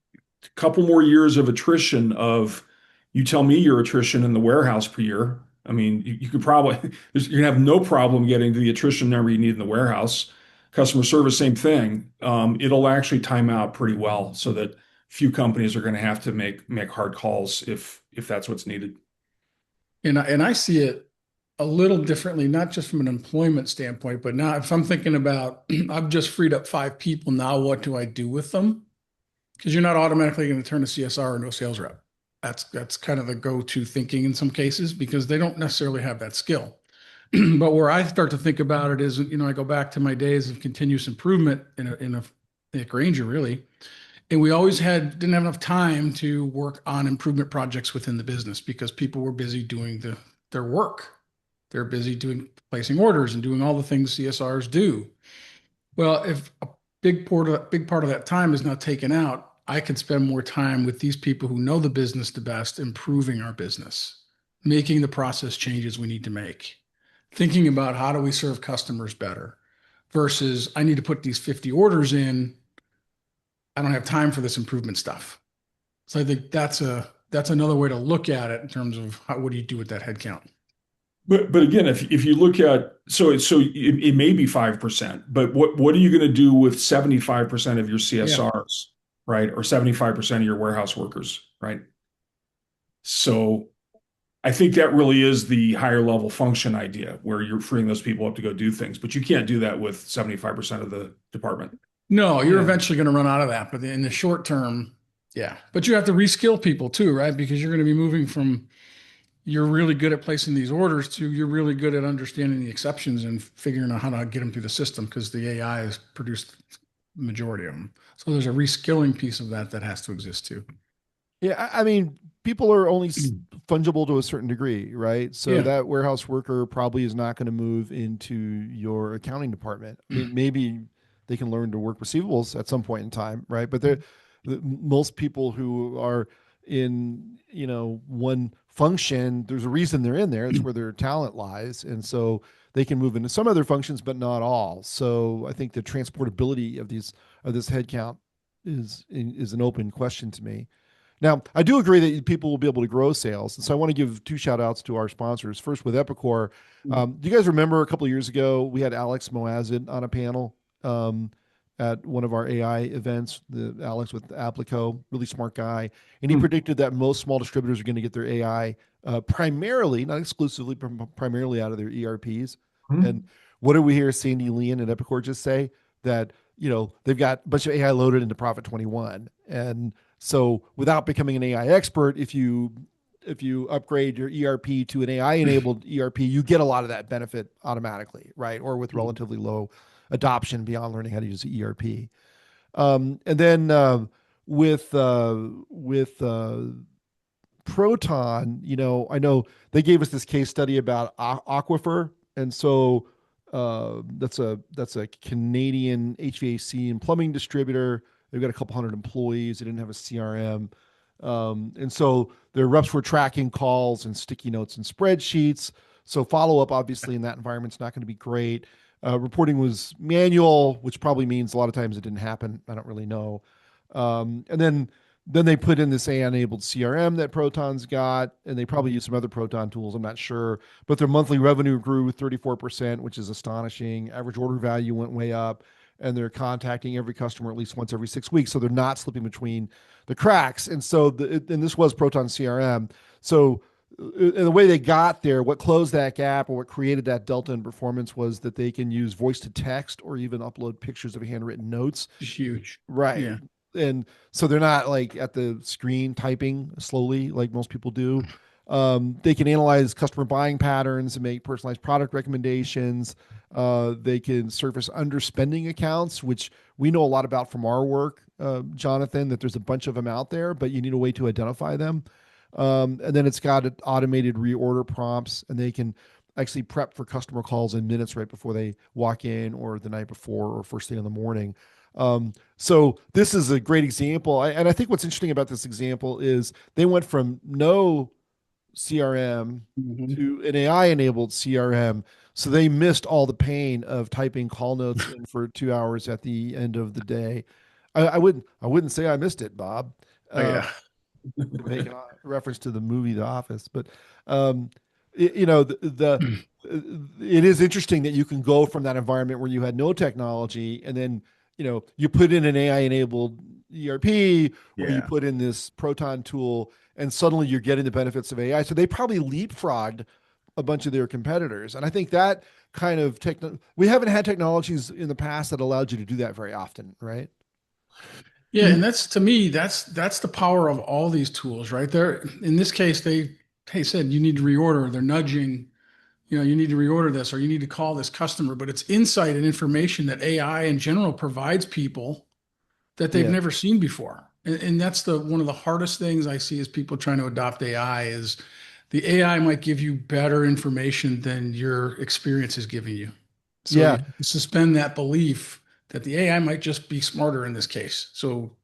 a couple more years of attrition of, you tell me your attrition in the warehouse per year. I mean, you could probably, you're gonna have no problem getting to the attrition number you need in the warehouse. Customer service, same thing. It'll actually time out pretty well so that few companies are going to have to make hard calls if that's what's needed. And I see it a little differently, not just from an employment standpoint, but now if I'm thinking about I've just freed up 5 people, now what do I do with them? Because you're not automatically going to turn a CSR into a sales rep. That's kind of the go-to thinking in some cases because they don't necessarily have that skill. But where I start to think about it is, I go back to my days of continuous improvement at Grainger, really. And we always didn't have enough time to work on improvement projects within the business because people were busy doing their work. They're busy placing orders and doing all the things CSRs do. Well, if a big part of that time is not taken out, I could spend more time with these people who know the business the best, improving our business, making the process changes we need to make, thinking about how do we serve customers better versus I need to put these 50 orders in. I don't have time for this improvement stuff. So I think that's another way to look at it in terms of what do you do with that headcount? But again, if you look at it may be 5%, but what are you going to do with 75% of your CSRs, right? Or 75% of your warehouse workers, right? So I think that really is the higher level function idea where you're freeing those people up to go do things, but you can't do that with 75% of the department. No, you're eventually going to run out of that, but in the short term, yeah. But you have to reskill people too, right? Because you're going to be moving from you're really good at placing these orders to you're really good at understanding the exceptions and figuring out how to get them through the system because the AI has produced the majority of them. So there's a reskilling piece of that has to exist too. Yeah, I mean, people are only fungible to a certain degree, right? So that warehouse worker probably is not going to move into your accounting department. I mean, maybe they can learn to work receivables at some point in time, right? But most people who are in, one function, there's a reason they're in there. It's where their talent lies. And so they can move into some other functions, but not all. So I think the transportability of this headcount is an open question to me. Now, I do agree that people will be able to grow sales. And so I want to give 2 shout outs to our sponsors. First with Epicor. Do you guys remember a couple of years ago, we had Alex Moazed on a panel at one of our AI events, Alex with Applico, really smart guy. And he predicted that most small distributors are going to get their AI primarily, not exclusively, primarily out of their ERPs. And what did we hear Sandy Leon at Epicor just say? That, they've got a bunch of AI loaded into Profit 21. And so without becoming an AI expert, if you upgrade your ERP to an AI-enabled ERP, you get a lot of that benefit automatically, right? Or with relatively low adoption beyond learning how to use the ERP. And then with Proton, I know they gave us this case study about Aquifer, and so that's a Canadian HVAC and plumbing distributor. They've got a couple hundred employees. They didn't have a CRM. And so their reps were tracking calls and sticky notes and spreadsheets. So follow-up, obviously, in that environment is not going to be great. Reporting was manual, which probably means a lot of times it didn't happen. I don't really know. And then they put in this AI-enabled CRM that Proton's got, and they probably use some other Proton tools. I'm not sure. But their monthly revenue grew 34%, which is astonishing. Average order value went way up. And they're contacting every customer at least once every 6 weeks. So they're not slipping between the cracks. And so, and this was Proton CRM. So and the way they got there, what closed that gap or what created that delta in performance was that they can use voice to text or even upload pictures of handwritten notes. It's huge. Right. Yeah. And so they're not like at the screen typing slowly like most people do. They can analyze customer buying patterns and make personalized product recommendations. They can surface underspending accounts, which we know a lot about from our work, Jonathan, that there's a bunch of them out there, but you need a way to identify them. And then it's got automated reorder prompts, and they can actually prep for customer calls in minutes right before they walk in or the night before or first thing in the morning. So this is a great example. And I think what's interesting about this example is they went from no CRM Mhm. to an AI enabled CRM. So they missed all the pain of typing call notes in for 2 hours at the end of the day. I wouldn't say I missed it, Bob. Oh, Uh, yeah. Making a reference to the movie The Office, but um, you know it is interesting that you can go from that environment where you had no technology, and then you put in an AI enabled ERP, or you Yeah. put in this Proton tool, and suddenly you're getting the benefits of AI. So they probably leapfrogged a bunch of their competitors, and I think that kind of we haven't had technologies in the past that allowed you to do that very often, right? Yeah, and that's to me, that's the power of all these tools, right? There, in this case, they said you need to reorder. They're nudging, you need to reorder this or you need to call this customer, but it's insight and information that AI in general provides people that they've Yeah. never seen before. And that's the one of the hardest things I see is people trying to adopt AI is the AI might give you better information than your experience is giving you. So you Yeah. have to suspend that belief that the AI might just be smarter in this case. So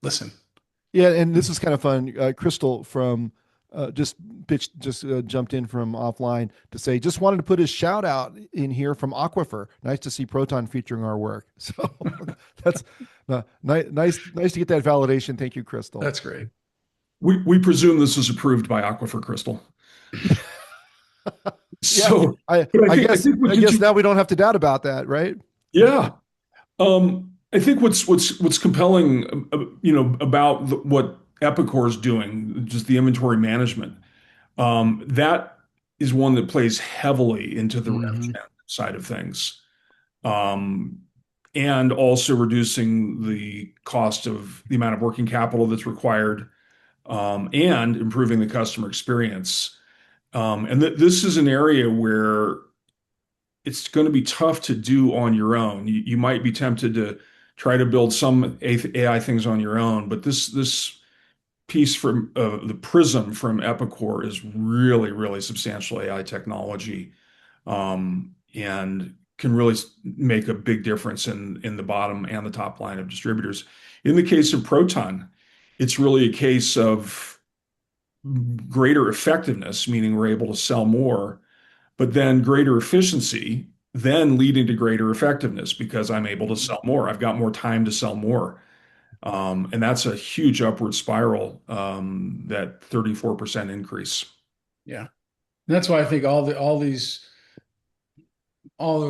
listen. Yeah, and this is kind of fun. Crystal from just jumped in from offline to say just wanted to put his shout out in here from Aquifer. Nice to see Proton featuring our work. So that's nice to get that validation. Thank you, Crystal. That's great. We presume this is approved by Aquifer Crystal. Yeah, So, I but I guess what I gets guess you, now we don't have to doubt about that, right? yeah. I think what's compelling, about what Epicor is doing, just the inventory management, that is one that plays heavily into the rev Hmm. gen side of things, um, and also reducing the cost of the amount of working capital that's required, and improving the customer experience. And this is an area where it's going to be tough to do on your own. You might be tempted to try to build some AI things on your own, but this piece from the Prism from Epicor is really, really substantial AI technology, and can really make a big difference in the bottom and the top line of distributors. In the case of Proton, it's really a case of greater effectiveness, meaning we're able to sell more, but then greater efficiency, then leading to greater effectiveness because I'm able to sell more. I've got more time to sell more. And that's a huge upward spiral, that 34% increase. Yeah. And that's why I think all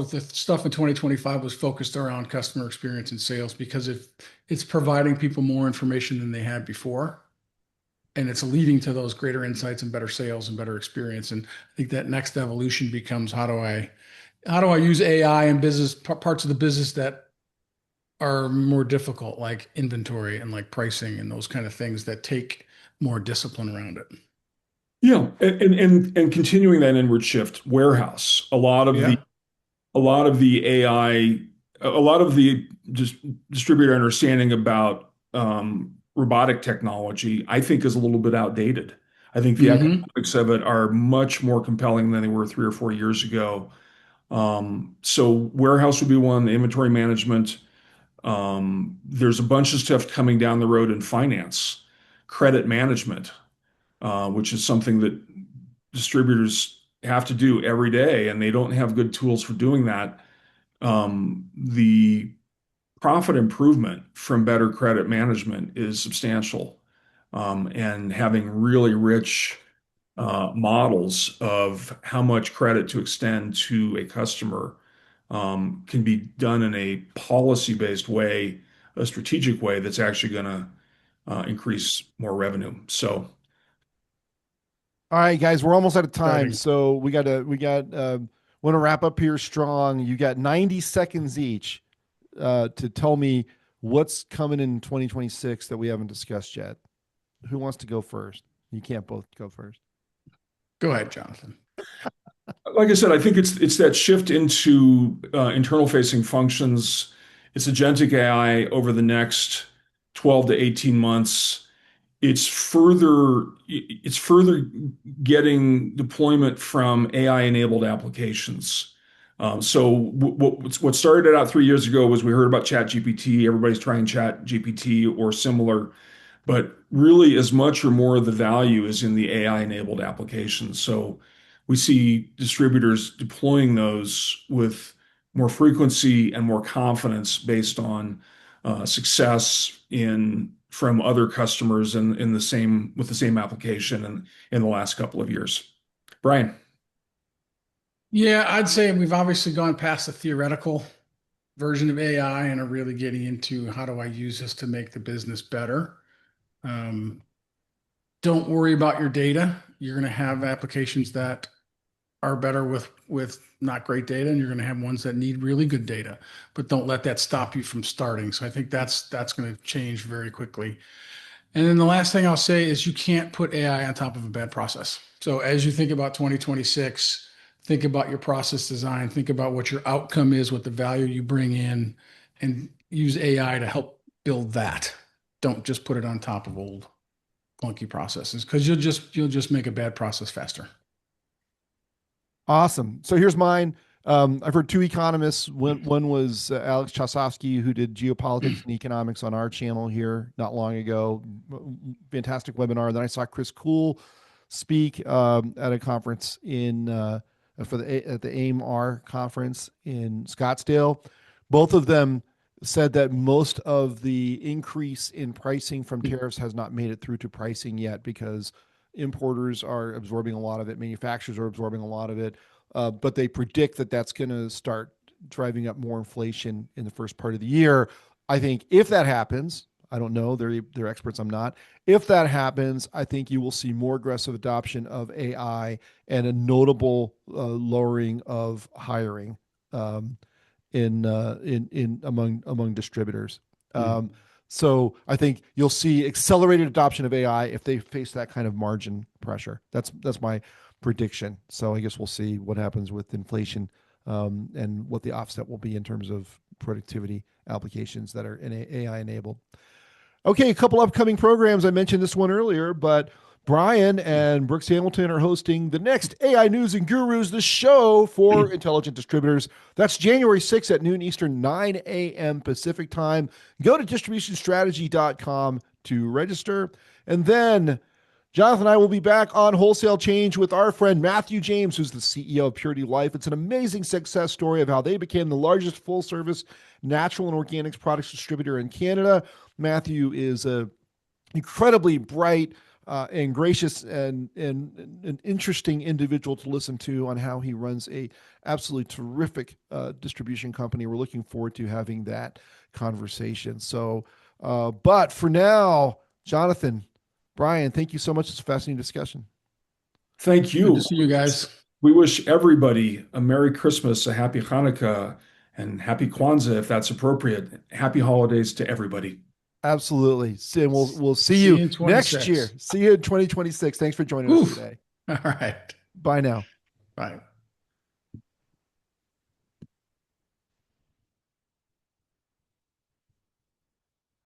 of the stuff in 2025 was focused around customer experience and sales because if it's providing people more information than they had before, and it's leading to those greater insights and better sales and better experience. And I think that next evolution becomes how do I use AI in business parts of the business that are more difficult, like inventory and like pricing and those kind of things that take more discipline around it. Yeah, and continuing that inward shift, warehouse. Yeah. A lot of the AI, a lot of the just distributor understanding about, robotic technology, I think is a little bit outdated. I think the Hmm. economics of it are much more compelling than they were 3 or 4 years ago. So warehouse would be one, the inventory management. There's a bunch of stuff coming down the road in finance, credit management, which is something that distributors have to do every day, and they don't have good tools for doing that. The profit improvement from better credit management is substantial. And having really rich, models of how much credit to extend to a customer, can be done in a policy-based way, a strategic way that's actually going to increase more revenue. So, All right, guys, we're almost out of time, Exciting. so want to wrap up here strong. You got 90 seconds each to tell me what's coming in 2026 that we haven't discussed yet. Who wants to go first? You can't both go first. Go ahead, Jonathan. Like I said, I think it's that shift into internal facing functions. It's agentic AI over the next 12 to 18 months. It's further getting deployment from AI enabled applications. So what started out 3 years ago was we heard about Chat GPT. Everybody's trying Chat GPT or similar. But really, as much or more of the value is in the AI-enabled applications. So we see distributors deploying those with more frequency and more confidence based on success from other customers with the same application in the last couple of years. Brian. Yeah, I'd say we've obviously gone past the theoretical version of AI and are really getting into how do I use this to make the business better. Don't worry about your data. You're going to have applications that are better with not great data, and you're going to have ones that need really good data. But don't let that stop you from starting. So I think that's going to change very quickly. And then the last thing I'll say is you can't put AI on top of a bad process. So as you think about 2026, think about your process design, think about what your outcome is, what the value you bring in, and use AI to help build that. Don't just put it on top of old clunky processes because you'll just make a bad process faster. Awesome. So here's mine. I've heard two economists. One was Alex Chasovsky, who did geopolitics and economics on our channel here not long ago. Fantastic webinar. Then I saw Chris Kuhl speak at a conference at the AIM-R conference in Scottsdale. Both of them said that most of the increase in pricing from tariffs has not made it through to pricing yet because importers are absorbing a lot of it, manufacturers are absorbing a lot of it, but they predict that that's going to start driving up more inflation in the first part of the year. I think if that happens, I don't know, they're experts, I'm not. If that happens, I think you will see more aggressive adoption of AI and a notable lowering of hiring among distributors. So I think you'll see accelerated adoption of AI if they face that kind of margin pressure. That's my prediction. So I guess we'll see what happens with inflation and what the offset will be in terms of productivity applications that are AI enabled. Okay, a couple upcoming programs. I mentioned this one earlier, but Brian and Brooks Hamilton are hosting the next AI News and Gurus, the show for intelligent distributors. That's January 6th at noon Eastern, 9 a.m. Pacific time. Go to distributionstrategy.com to register. And then Jonathan and I will be back on Wholesale Change with our friend Matthew James, who's the CEO of Purity Life. It's an amazing success story of how they became the largest full-service natural and organics products distributor in Canada. Matthew is an incredibly bright and gracious and an interesting individual to listen to on how he runs a absolutely terrific distribution company. We're looking forward to having that conversation. So, but for now, Jonathan, Brian, thank you so much. It's a fascinating discussion. Thank you. Good to see you guys. We wish everybody a Merry Christmas, a Happy Hanukkah, and Happy Kwanzaa, if that's appropriate. Happy holidays to everybody. Absolutely. And we'll see you next year. See you in 2026. Thanks for joining us today. All right. Bye now. Bye.